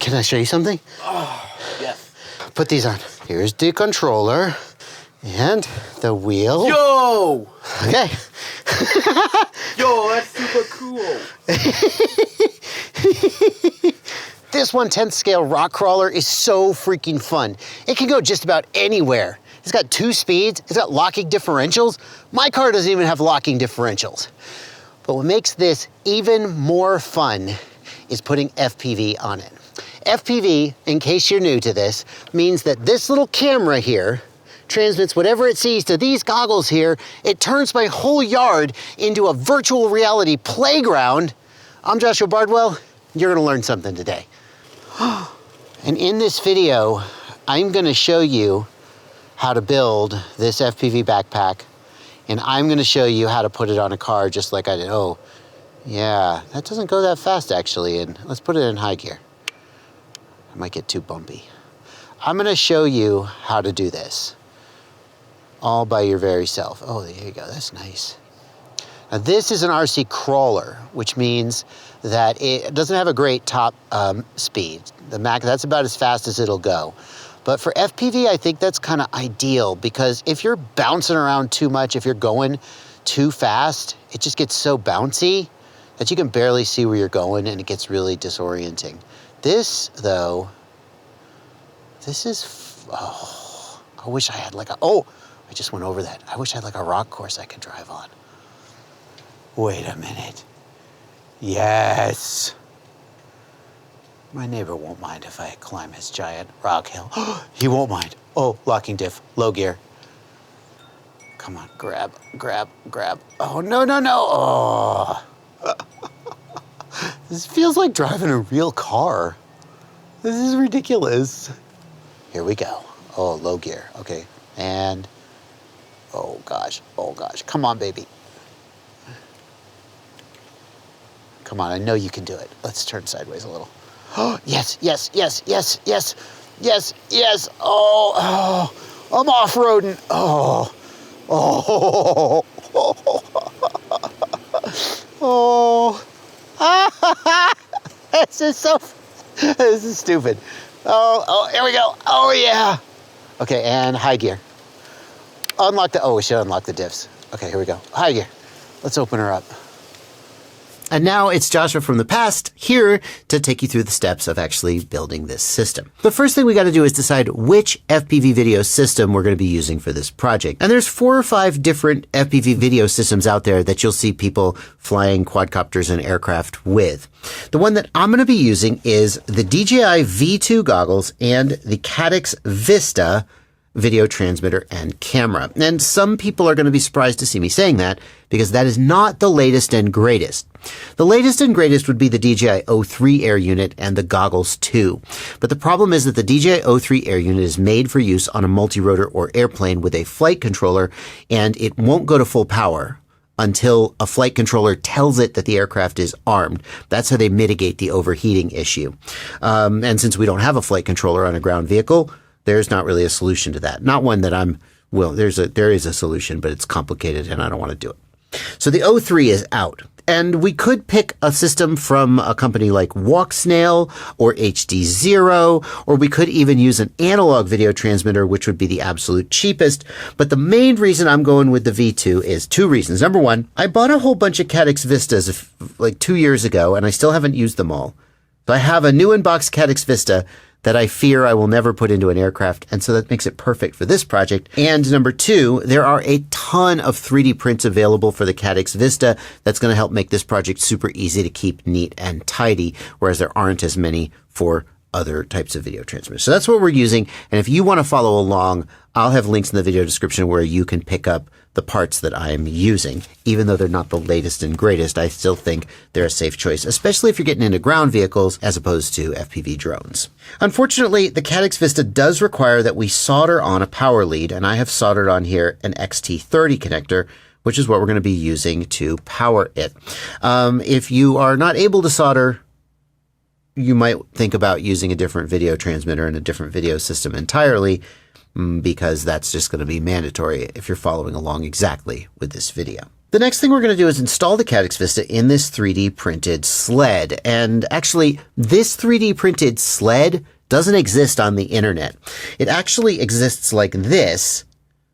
Can I show you something? Oh, yes. Put these on. Here's the controller and the wheel. Yo! Okay. Yo, that's super cool. This 1/10 scale rock crawler is so freaking fun. It can go just about anywhere. It's got 2 speeds, it's got locking differentials. My car doesn't even have locking differentials. But what makes this even more fun is putting FPV on it. FPV, in case you're new to this, means that this little camera here transmits whatever it sees to these goggles here. It turns my whole yard into a virtual reality playground. I'm Joshua Bardwell. You're gonna learn something today. And in this video, I'm gonna show you how to build this FPV backpack, and I'm gonna show you how to put it on a car just like I did. Oh, yeah, that doesn't go that fast actually, and let's put it in high gear. It might get too bumpy. I'm gonna show you how to do this all by your very self. Oh, there you go, that's nice. Now this is an RC crawler, which means that it doesn't have a great top speed. The Mac, that's about as fast as it'll go. But for FPV, I think that's kind of ideal because if you're bouncing around too much, if you're going too fast, it just gets so bouncy that you can barely see where you're going and it gets really disorienting. This though, this is, oh, I wish I had like a, oh, I just went over that. I wish I had like a rock course I could drive on. Wait a minute. Yes. My neighbor won't mind if I climb his giant rock hill. He won't mind. Oh, locking diff, low gear. Come on, grab, grab, grab. Oh, no, no, no. Oh. This feels like driving a real car. This is ridiculous. Here we go. Oh, low gear, okay. And, oh gosh, come on, baby. Come on, I know you can do it. Let's turn sideways a little. Oh, yes, yes, yes, yes, yes, yes, yes. Oh, oh, I'm off-roading. Oh, oh, oh, oh. This is so, this is stupid. Oh, oh, here we go. Oh, yeah. Okay, and high gear. Unlock the, oh, we should unlock the diffs. Okay, here we go. High gear. Let's open her up. And now it's Joshua from the past here to take you through the steps of actually building this system. The first thing we got to do is decide which FPV video system we're going to be using for this project. And there's 4 or 5 different FPV video systems out there that you'll see people flying quadcopters and aircraft with. The one that I'm going to be using is the DJI V2 goggles and the Caddx Vista video transmitter and camera. And some people are going to be surprised to see me saying that because that is not the latest and greatest. The latest and greatest would be the DJI O3 Air Unit and the goggles too. But the problem is that the DJI O3 Air Unit is made for use on a multi-rotor or airplane with a flight controller, and it won't go to full power until a flight controller tells it that the aircraft is armed. That's how they mitigate the overheating issue. And since we don't have a flight controller on a ground vehicle, there's not really a solution to that. Not one that there is a solution, but it's complicated and I don't want to do it. So the O3 is out. And we could pick a system from a company like Walksnail or HD0, or we could even use an analog video transmitter, which would be the absolute cheapest. But the main reason I'm going with the V2 is 2 reasons. Number 1, I bought a whole bunch of Caddx Vistas like 2 years ago, and I still haven't used them all. So I have a new in-box Caddx Vista that I fear I will never put into an aircraft, and so that makes it perfect for this project. And number 2, there are a ton of 3D prints available for the Caddx Vista that's going to help make this project super easy to keep neat and tidy, whereas there aren't as many for other types of video transmitters. So that's what we're using, and if you want to follow along, I'll have links in the video description where you can pick up the parts that I'm using. Even though they're not the latest and greatest, I still think they're a safe choice, especially if you're getting into ground vehicles as opposed to FPV drones. Unfortunately, the Caddx Vista does require that we solder on a power lead, and I have soldered on here an XT30 connector, which is what we're going to be using to power it. If you are not able to solder, you might think about using a different video transmitter and a different video system entirely, because that's just going to be mandatory if you're following along exactly with this video. The next thing we're going to do is install the Caddx Vista in this 3D printed sled. And actually, this 3D printed sled doesn't exist on the internet. It actually exists like this,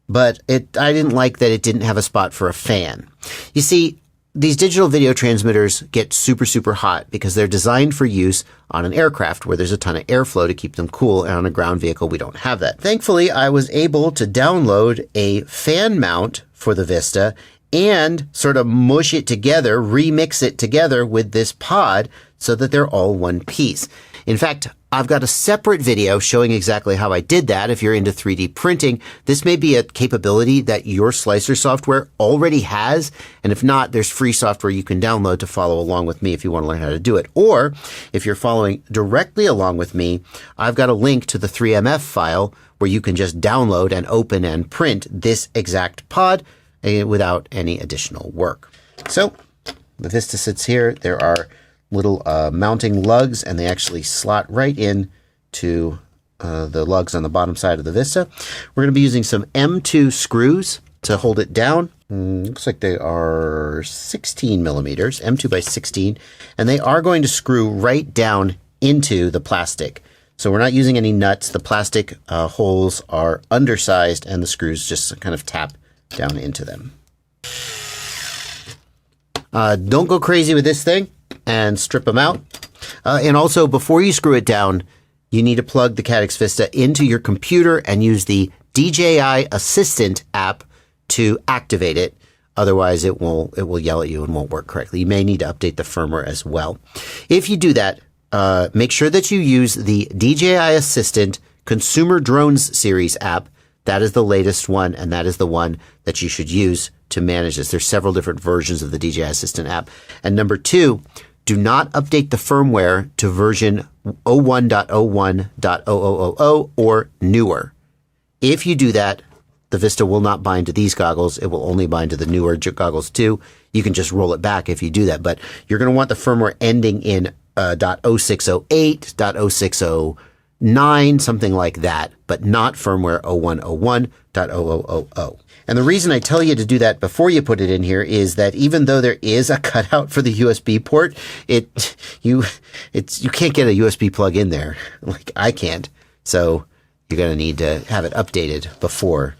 but I didn't like that it didn't have a spot for a fan. You see, these digital video transmitters get super, super hot because they're designed for use on an aircraft where there's a ton of airflow to keep them cool, and on a ground vehicle, we don't have that. Thankfully, I was able to download a fan mount for the Vista and sort of mush it together, remix it together with this pod so that they're all one piece. In fact, I've got a separate video showing exactly how I did that. If you're into 3D printing, this may be a capability that your slicer software already has. And if not, there's free software you can download to follow along with me if you want to learn how to do it. Or if you're following directly along with me, I've got a link to the 3MF file where you can just download and open and print this exact pod without any additional work. So the Vista sits here. There are little mounting lugs, and they actually slot right in to the lugs on the bottom side of the Vista. We're going to be using some M2 screws to hold it down. Looks like they are 16 millimeters, M2 by 16, and they are going to screw right down into the plastic. So we're not using any nuts. The plastic holes are undersized, and the screws just kind of tap down into them. Don't go crazy with this thing and strip them out. And also, before you screw it down, you need to plug the Caddx Vista into your computer and use the DJI Assistant app to activate it. Otherwise, it will yell at you and won't work correctly. You may need to update the firmware as well. If you do that, make sure that you use the DJI Assistant Consumer Drones Series app. That is the latest one, and that is the one that you should use to manage this. There's several different versions of the DJI Assistant app. And number 2, do not update the firmware to version 01.01.0000 or newer. If you do that, the Vista will not bind to these goggles. It will only bind to the newer goggles too. You can just roll it back if you do that, but you're going to want the firmware ending in .0608, .0609, something like that, but not firmware 0101.0000. And the reason I tell you to do that before you put it in here is that even though there is a cutout for the USB port, you can't get a USB plug in there. Like I can't. So you're going to need to have it updated before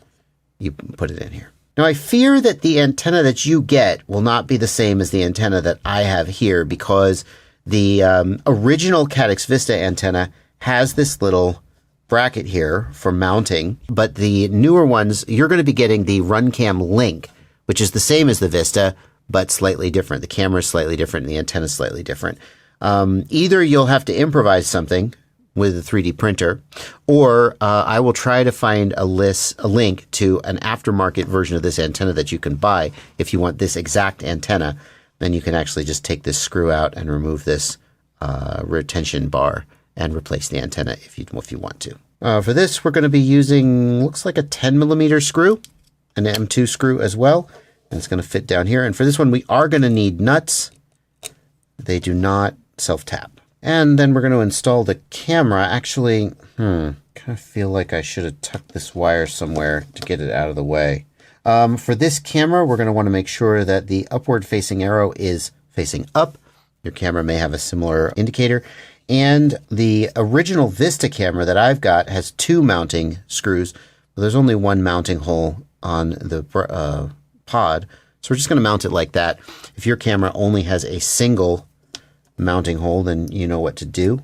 you put it in here. Now, I fear that the antenna that you get will not be the same as the antenna that I have here, because the original Caddx Vista antenna has this little bracket here for mounting, but the newer ones, you're going to be getting the Runcam Link, which is the same as the Vista, but slightly different. The camera is slightly different and the antenna is slightly different. Either you'll have to improvise something with a 3D printer, or I will try to find a link to an aftermarket version of this antenna that you can buy if you want this exact antenna. Then you can actually just take this screw out and remove this retention bar and replace the antenna if you want to. For this, we're going to be using, looks like a 10 millimeter screw, an M2 screw as well, and it's going to fit down here. And for this one, we are going to need nuts. They do not self-tap. And then we're going to install the camera. Actually, kind of feel like I should have tucked this wire somewhere to get it out of the way. For this camera, we're going to want to make sure that the upward facing arrow is facing up. Your camera may have a similar indicator. And the original Vista camera that I've got has 2 mounting screws, but there's only 1 mounting hole on the pod. So we're just going to mount it like that. If your camera only has a single mounting hole, then you know what to do.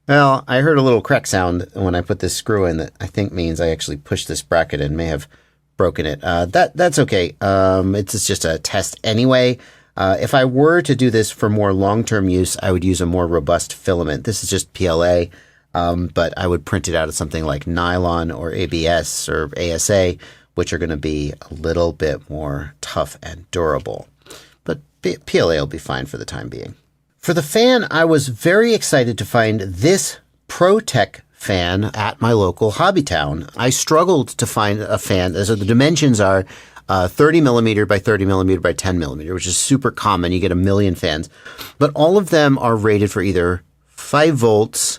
Well, I heard a little crack sound when I put this screw in that I think means I actually pushed this bracket and may have broken it. That's okay. It's just a test anyway. If I were to do this for more long-term use, I would use a more robust filament. This is just PLA, but I would print it out of something like nylon or ABS or ASA, which are going to be a little bit more tough and durable. But PLA will be fine for the time being. For the fan, I was very excited to find this ProTech fan at my local hobby town. I struggled to find a fan. So the dimensions are 30 millimeter by 30 millimeter by 10 millimeter, which is super common. You get a million fans, but all of them are rated for either 5 volts,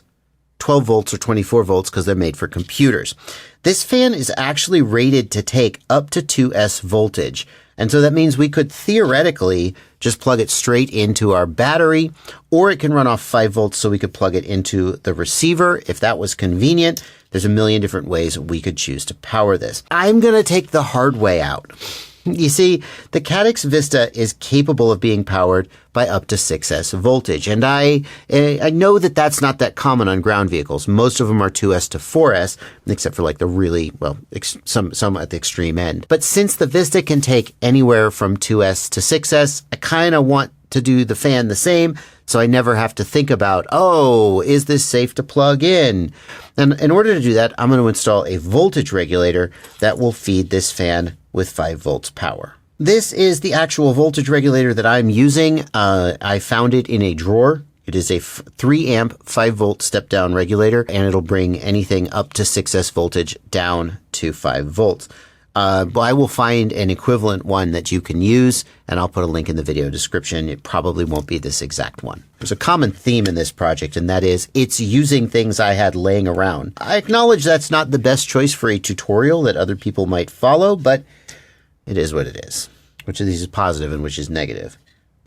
12 volts, or 24 volts because they're made for computers. This fan is actually rated to take up to 2S voltage. And so that means we could theoretically just plug it straight into our battery, or it can run off 5 volts so we could plug it into the receiver if that was convenient. There's a million different ways we could choose to power this. I'm going to take the hard way out. You see, the Caddx Vista is capable of being powered by up to 6S voltage. And I know that that's not that common on ground vehicles. Most of them are 2S to 4S, except for like the really, well, some at the extreme end. But since the Vista can take anywhere from 2S to 6S, I kind of want to do the fan the same, so I never have to think about, oh, is this safe to plug in? And in order to do that, I'm going to install a voltage regulator that will feed this fan with 5 volts power. This is the actual voltage regulator that I'm using. I found it in a drawer. It is a 3 amp, 5 volt step down regulator, and it'll bring anything up to 6S voltage down to 5 volts. But I will find an equivalent one that you can use, and I'll put a link in the video description. It probably won't be this exact one. There's a common theme in this project, and that is it's using things I had laying around. I acknowledge that's not the best choice for a tutorial that other people might follow, but it is what it is. Which of these is positive and which is negative?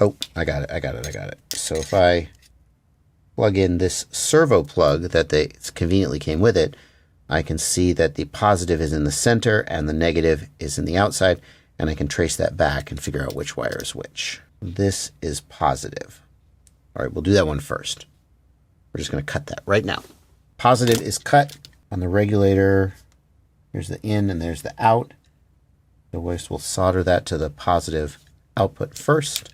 Oh, I got it. So if I plug in this servo plug that conveniently came with it, I can see that the positive is in the center and the negative is in the outside, and I can trace that back and figure out which wire is which. This is positive. All right, we'll do that one first. We're just going to cut that right now. Positive is cut on the regulator. Here's the in and there's the out. So we'll solder that to the positive output first.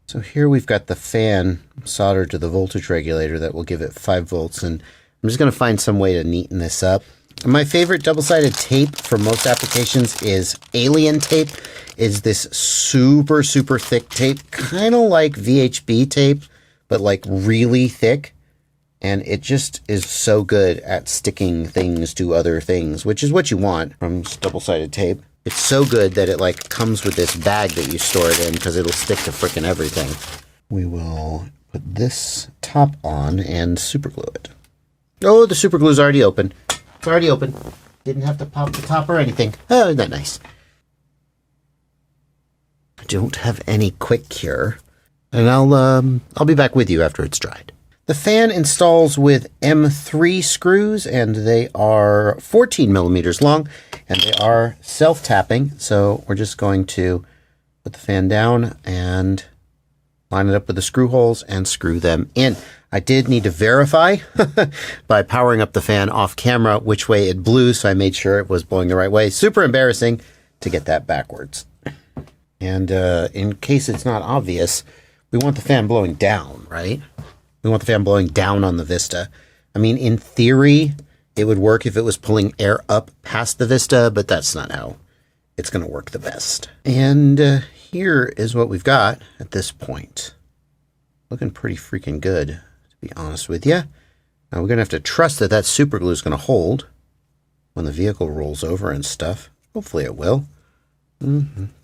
So here we've got the fan soldered to the voltage regulator that will give it 5 volts, and I'm just going to find some way to neaten this up. My favorite double-sided tape for most applications is Alien tape. Is this super, super thick tape, kind of like VHB tape, but like really thick. And it just is so good at sticking things to other things, which is what you want from double-sided tape. It's so good that it like comes with this bag that you store it in because it'll stick to frickin' everything. We will put this top on and super glue it. Oh, the super glue is already open. It's already open. Didn't have to pop the top or anything. Oh, isn't that nice? I don't have any quick cure, and I'll be back with you after it's dried. The fan installs with M3 screws, and they are 14 millimeters long, and they are self-tapping. So we're just going to put the fan down and line it up with the screw holes and screw them in. I did need to verify by powering up the fan off camera which way it blew, so I made sure it was blowing the right way. Super embarrassing to get that backwards. And in case it's not obvious, we want the fan blowing down, right? We want the fan blowing down on the Vista. I mean, in theory, it would work if it was pulling air up past the Vista, but that's not how it's going to work the best. And here is what we've got at this point. Looking pretty freaking good, to be honest with you. Now we're going to have to trust that that super glue is going to hold when the vehicle rolls over and stuff. Hopefully it will.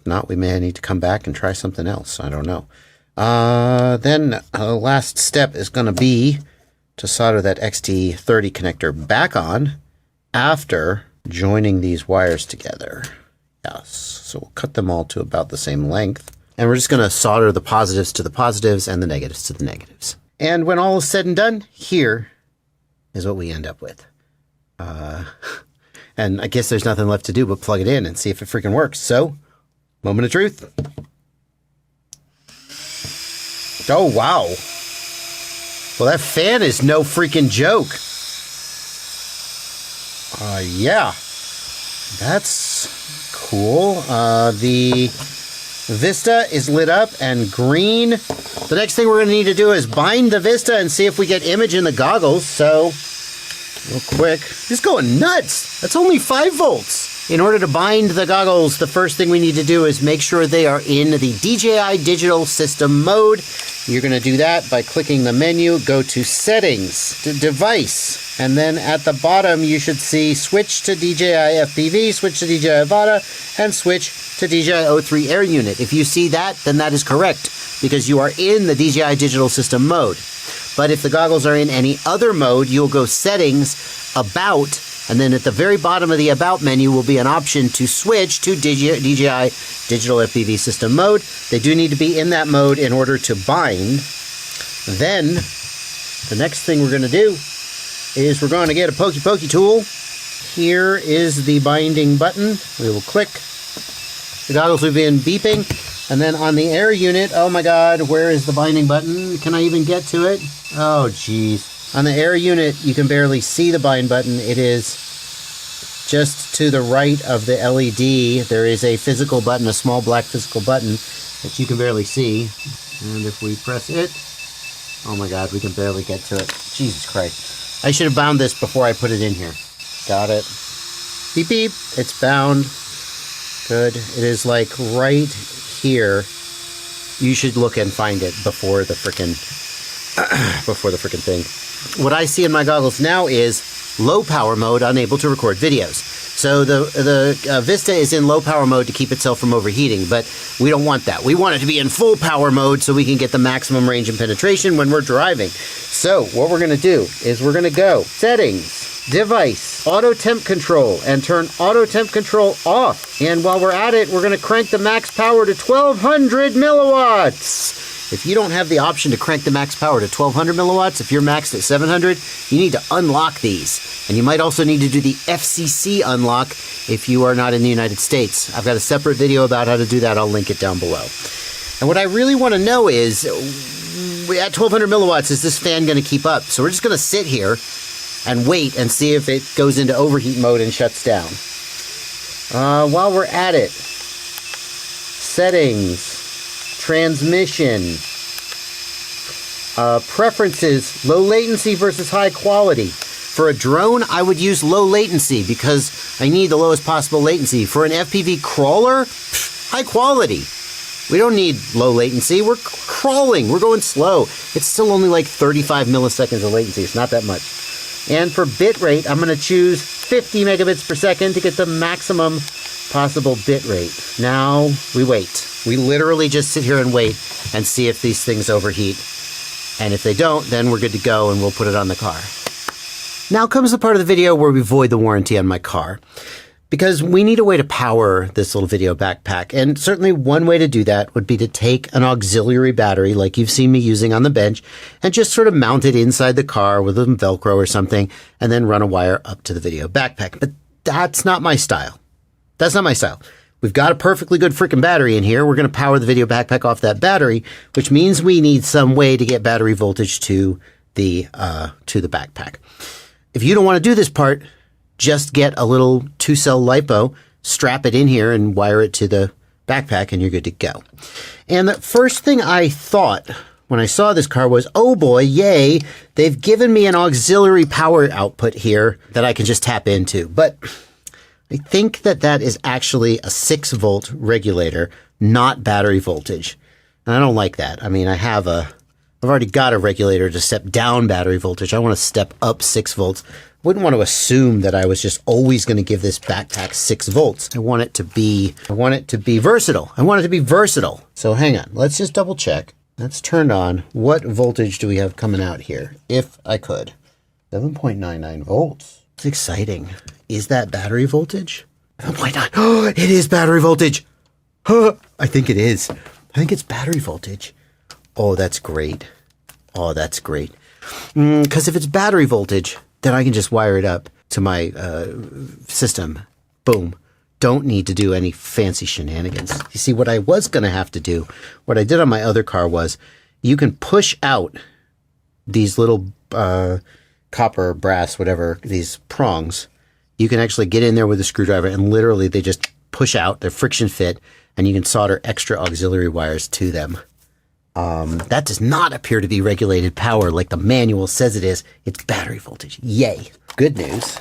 Not, we may need to come back and try something else. I don't know. Then the last step is going to be to solder that XT30 connector back on after joining these wires together. Yes, so we'll cut them all to about the same length. And we're just going to solder the positives to the positives and the negatives to the negatives. And when all is said and done, here is what we end up with. And I guess there's nothing left to do but plug it in and see if it freaking works. So, moment of truth. Oh, wow. Well, that fan is no freaking joke. Yeah. That's cool. The Vista is lit up and green. The next thing we're going to need to do is bind the Vista and see if we get image in the goggles. So, real quick. He's going nuts. That's only 5 volts. In order to bind the goggles, the first thing we need to do is make sure they are in the DJI digital system mode. You're going to do that by clicking the menu, go to Settings, to Device, and then at the bottom you should see Switch to DJI FPV, Switch to DJI Vista, and Switch to DJI O3 Air Unit. If you see that, then that is correct, because you are in the DJI digital system mode. But if the goggles are in any other mode, you'll go Settings, About, And then at the very bottom of the About menu will be an option to switch to DJI Digital FPV System mode. They do need to be in that mode in order to bind. Then, the next thing we're going to do is we're going to get a pokey tool. Here is the binding button. We will click. The goggles will begin beeping. And then on the air unit, oh my god, where is the binding button? Can I even get to it? Oh, jeez. On the air unit, you can barely see the bind button. It is just to the right of the LED. There is a physical button, a small black physical button that you can barely see. And if we press it, oh my god, we can barely get to it. Jesus Christ. I should have bound this before I put it in here. Got it. Beep beep. It's bound. Good. It is like right here. You should look and find it before the frickin' thing. What I see in my goggles now is low power mode, unable to record videos. So the Vista is in low power mode to keep itself from overheating, but we don't want that. We want it to be in full power mode so we can get the maximum range and penetration when we're driving. So what we're going to do is we're going to go Settings, Device, Auto Temp Control, and turn Auto Temp Control off. And while we're at it, we're going to crank the max power to 1200 milliwatts. If you don't have the option to crank the max power to 1200 milliwatts, if you're maxed at 700, you need to unlock these. And you might also need to do the FCC Unlock if you are not in the United States. I've got a separate video about how to do that. I'll link it down below. And what I really want to know is, at 1200 milliwatts, is this fan going to keep up? So we're just going to sit here and wait and see if it goes into overheat mode and shuts down. While we're at it, settings, transmission, preferences, low latency versus high quality. For a drone, I would use low latency because I need the lowest possible latency. For an FPV crawler, high quality. We don't need low latency. We're crawling. We're going slow. It's still only like 35 milliseconds of latency. It's not that much. And for bitrate, I'm going to choose 50 megabits per second to get the maximum possible bitrate. Now we wait. We literally just sit here and wait and see if these things overheat. And if they don't, then we're good to go and we'll put it on the car. Now comes the part of the video where we void the warranty on my car. Because we need a way to power this little video backpack. And certainly one way to do that would be to take an auxiliary battery like you've seen me using on the bench and just sort of mount it inside the car with some Velcro or something and then run a wire up to the video backpack. But that's not my style. That's not my style. We've got a perfectly good freaking battery in here. We're going to power the video backpack off that battery, which means we need some way to get battery voltage to the backpack. If you don't want to do this part, just get a little 2-cell LiPo, strap it in here and wire it to the backpack and you're good to go. And the first thing I thought when I saw this car was, oh boy, yay, they've given me an auxiliary power output here that I can just tap into. But I think that is actually a 6-volt regulator, not battery voltage. And I don't like that. I mean, I've already got a regulator to step down battery voltage. I want to step up 6 volts. I wouldn't want to assume that I was just always going to give this backpack 6 volts. I want it to be versatile. I want it to be versatile. So hang on. Let's just double check. That's turned on. What voltage do we have coming out here? If I could. 7.99 volts. It's exciting. Is that battery voltage? 7.9. Oh, it is battery voltage. I think it is. I think it's battery voltage. Oh, that's great. Oh, that's great. Because if it's battery voltage, then I can just wire it up to my system. Boom. Don't need to do any fancy shenanigans. You see, what I was going to have to do, what I did on my other car was, you can push out these little copper, brass, whatever, these prongs. You can actually get in there with a screwdriver and literally they just push out, they're friction fit, and you can solder extra auxiliary wires to them. That does not appear to be regulated power like the manual says it is. It's battery voltage. Yay. Good news.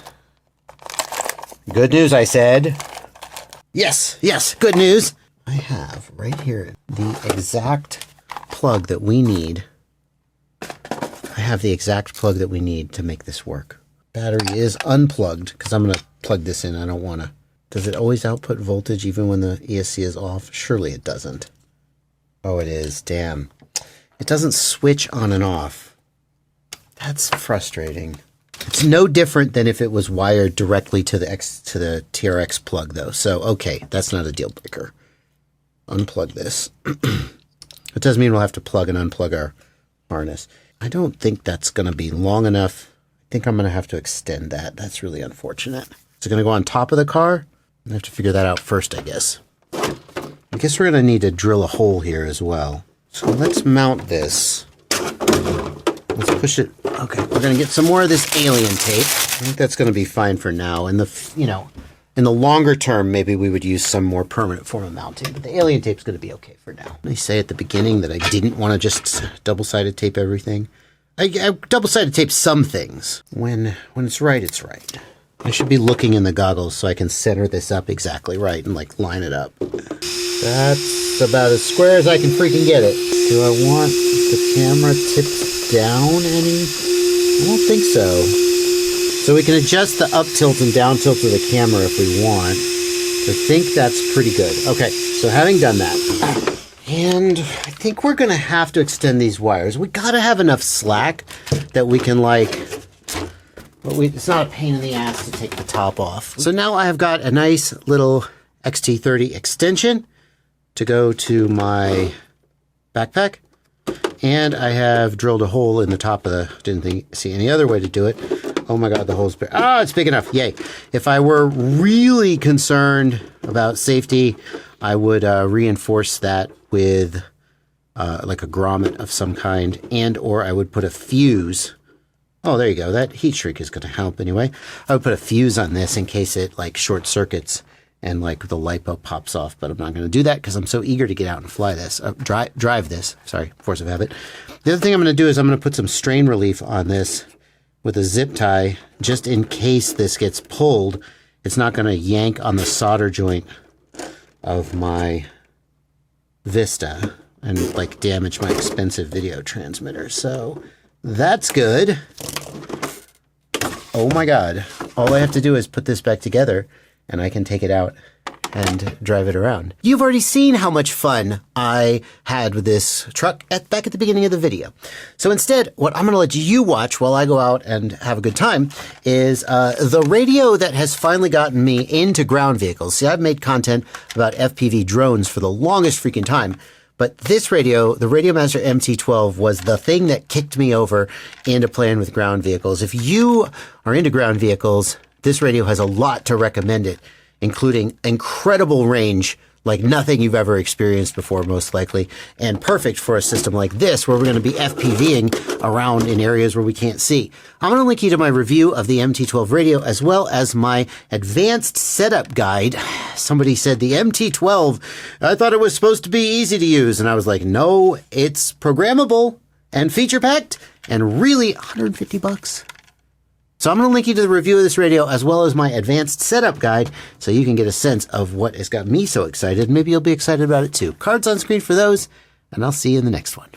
Good news, I said. Yes, yes, good news. I have right here the exact plug that we need. I have the exact plug that we need to make this work. Battery is unplugged because I'm going to plug this in. I don't want to. Does it always output voltage even when the ESC is off? Surely it doesn't. Oh, it is. Damn. It doesn't switch on and off. That's frustrating. It's no different than if it was wired directly to the TRX plug, though. So, okay, that's not a deal breaker. Unplug this. It doesn't mean we'll have to plug and unplug our harness. I don't think that's going to be long enough. I think I'm going to have to extend that. That's really unfortunate. Is it going to go on top of the car? I have to figure that out first, I guess. I guess we're going to need to drill a hole here as well. So let's mount this. Let's push it. Okay, we're going to get some more of this alien tape. I think that's going to be fine for now. In the longer term, maybe we would use some more permanent form of mounting. But the alien tape's going to be okay for now. Let me say at the beginning that I didn't want to just double-sided tape everything. I double-sided tape some things. When it's right, it's right. I should be looking in the goggles so I can center this up exactly right and like line it up. That's about as square as I can freaking get it. Do I want the camera tipped down any? I don't think so. So we can adjust the up tilt and down tilt of the camera if we want. I think that's pretty good. Okay, so having done that, and I think we're gonna have to extend these wires. We gotta have enough slack that we can it's not a pain in the ass to take the top off. So now I have got a nice little XT30 extension to go to my backpack. And I have drilled a hole in the top of didn't see any other way to do it. Oh my God, the hole's big. Oh, it's big enough. Yay. If I were really concerned about safety, I would reinforce that with like a grommet of some kind, or I would put a fuse. Oh, there you go. That heat shrink is going to help anyway. I would put a fuse on this in case it like short circuits and like the lipo pops off, but I'm not going to do that because I'm so eager to get out and fly this, drive this. Sorry, force of habit. The other thing I'm going to do is I'm going to put some strain relief on this with a zip tie, just in case this gets pulled. It's not going to yank on the solder joint of my Vista and like damage my expensive video transmitter. So that's good. Oh my God. All I have to do is put this back together and I can take it out and drive it around. You've already seen how much fun I had with this truck back at the beginning of the video. So instead, what I'm going to let you watch while I go out and have a good time is the radio that has finally gotten me into ground vehicles. See, I've made content about FPV drones for the longest freaking time, but this radio, the Radiomaster MT12, was the thing that kicked me over into playing with ground vehicles. If you are into ground vehicles, this radio has a lot to recommend it, including incredible range like nothing you've ever experienced before, most likely, and perfect for a system like this where we're going to be FPVing around in areas where we can't see. I'm going to link you to my review of the MT12 radio as well as my advanced setup guide. Somebody said the MT12, I thought it was supposed to be easy to use, and I was like, no, it's programmable and feature-packed and really $150. So I'm going to link you to the review of this radio as well as my advanced setup guide so you can get a sense of what has got me so excited. Maybe you'll be excited about it too. Cards on screen for those, and I'll see you in the next one.